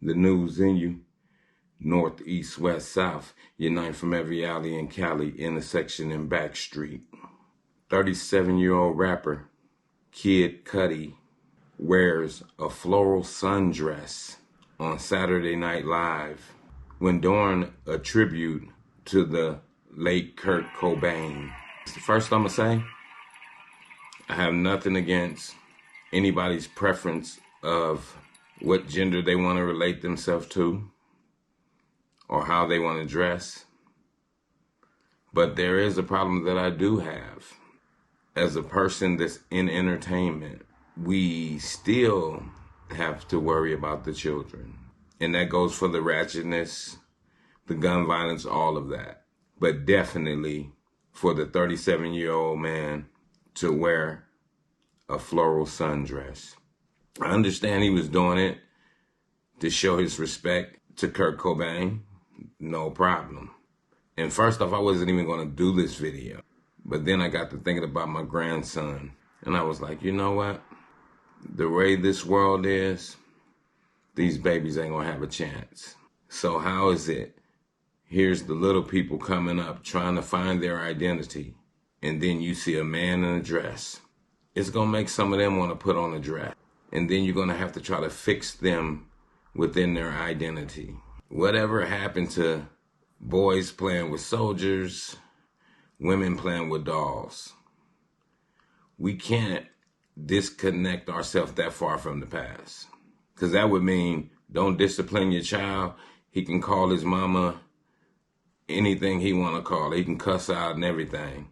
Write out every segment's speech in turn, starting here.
the news in you. North, east, west, south. Unite from every alley in Cali, intersection and back street. 37-year-old rapper Kid Cudi wears a floral sundress on Saturday Night Live when doing a tribute to the late Kurt Cobain. First, I'm going to say, I have nothing against anybody's preference of what gender they want to relate themselves to or how they want to dress. But there is a problem that I do have. As a person that's in entertainment, we still have to worry about the children. And that goes for the ratchetness, the gun violence, all of that. But definitely for the 37-year-old man to wear a floral sundress. I understand he was doing it to show his respect to Kurt Cobain. No problem. And first off, I wasn't even going to do this video. But then I got to thinking about my grandson. And I was like, you know what? The way this world is, these babies ain't going to have a chance. So how is it? Here's the little people coming up trying to find their identity. And then you see a man in a dress. It's going to make some of them want to put on a dress. And then you're going to have to try to fix them within their identity. Whatever happened to boys playing with soldiers, women playing with dolls? We can't disconnect ourselves that far from the past. Because that would mean don't discipline your child. He can call his mama anything he want to call it. He can cuss out and everything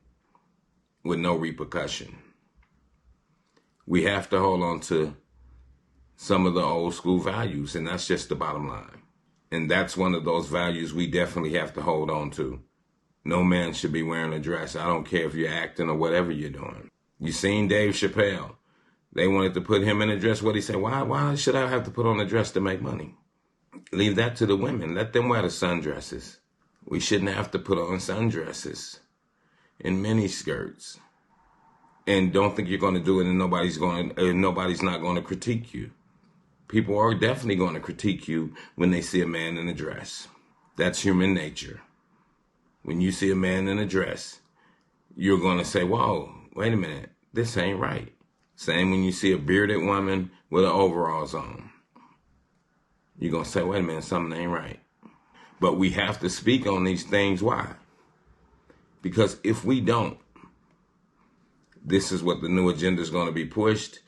with no repercussion. We have to hold on to some of the old school values, and that's just the bottom line. And that's one of those values we definitely have to hold on to. No man should be wearing a dress. I don't care if you're acting or whatever you're doing. You seen Dave Chappelle. They wanted to put him in a dress. What he said, why should I have to put on a dress to make money? Leave that to the women. Let them wear the sundresses. We shouldn't have to put on sundresses and mini skirts. And don't think you're going to do it and nobody's not going to critique you. People are definitely going to critique you when they see a man in a dress. That's human nature. When you see a man in a dress, you're going to say, whoa, wait a minute, this ain't right. Same when you see a bearded woman with her overalls on. You're going to say, wait a minute, something ain't right. But we have to speak on these things. Why? Because if we don't, this is what the new agenda is going to be pushed,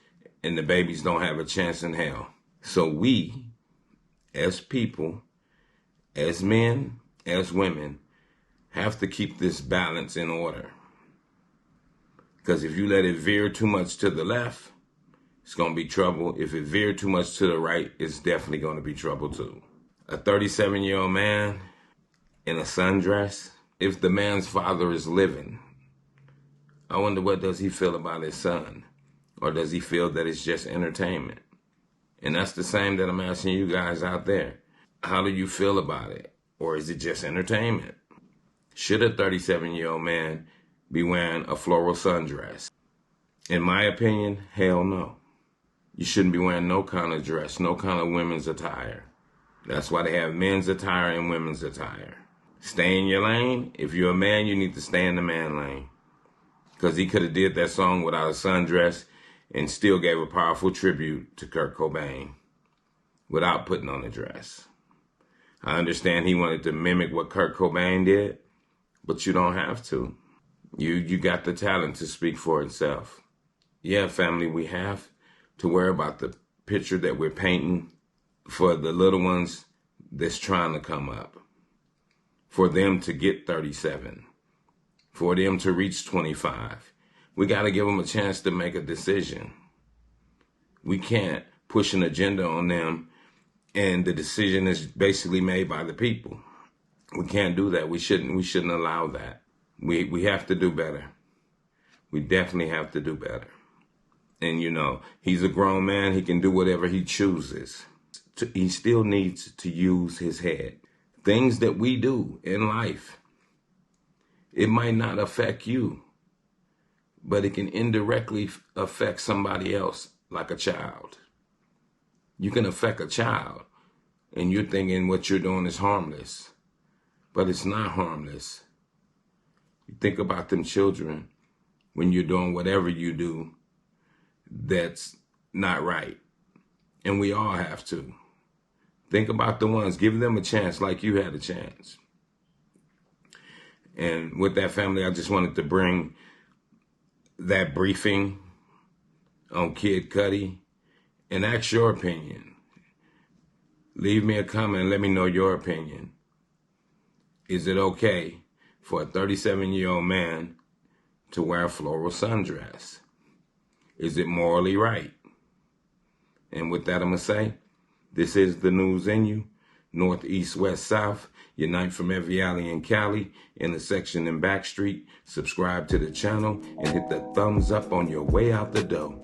and the babies don't have a chance in hell. So we, as people, as men, as women, have to keep this balance in order. Because if you let it veer too much to the left, it's going to be trouble. If it veered too much to the right, it's definitely going to be trouble too. A 37-year-old man in a sundress, if the man's father is living, I wonder what does he feel about his son? Or does he feel that it's just entertainment? And that's the same that I'm asking you guys out there. How do you feel about it? Or is it just entertainment? Should a 37-year-old man be wearing a floral sundress? In my opinion, hell no. You shouldn't be wearing no kind of dress, no kind of women's attire. That's why they have men's attire and women's attire. Stay in your lane. If you're a man, you need to stay in the man lane. Because he could have did that song without a sundress and still gave a powerful tribute to Kurt Cobain without putting on a dress. I understand he wanted to mimic what Kurt Cobain did, but you don't have to. You got the talent to speak for itself. Yeah, family, we have to worry about the picture that we're painting for the little ones that's trying to come up. For them to get 37. For them to reach 25. We got to give them a chance to make a decision. We can't push an agenda on them and the decision is basically made by the people. We can't do that. We shouldn't allow that. We have to do better. We definitely have to do better. And you know, he's a grown man. He can do whatever he chooses. He still needs to use his head. Things that we do in life, it might not affect you, but it can indirectly affect somebody else, like a child. You can affect a child and you're thinking what you're doing is harmless. But it's not harmless. You think about them children when you're doing whatever you do that's not right. And we all have to. Think about the ones. Give them a chance like you had a chance. And with that, family, I just wanted to bring that briefing on Kid Cudi and ask your opinion. Leave me a comment and let me know your opinion. Is it okay for a 37-year-old man to wear a floral sundress? Is it morally right? And with that, I'm going to say, this is the news in you. North, east, west, south. Unite from every alley in Cali, intersection in Backstreet. Subscribe to the channel and hit the thumbs up on your way out the door.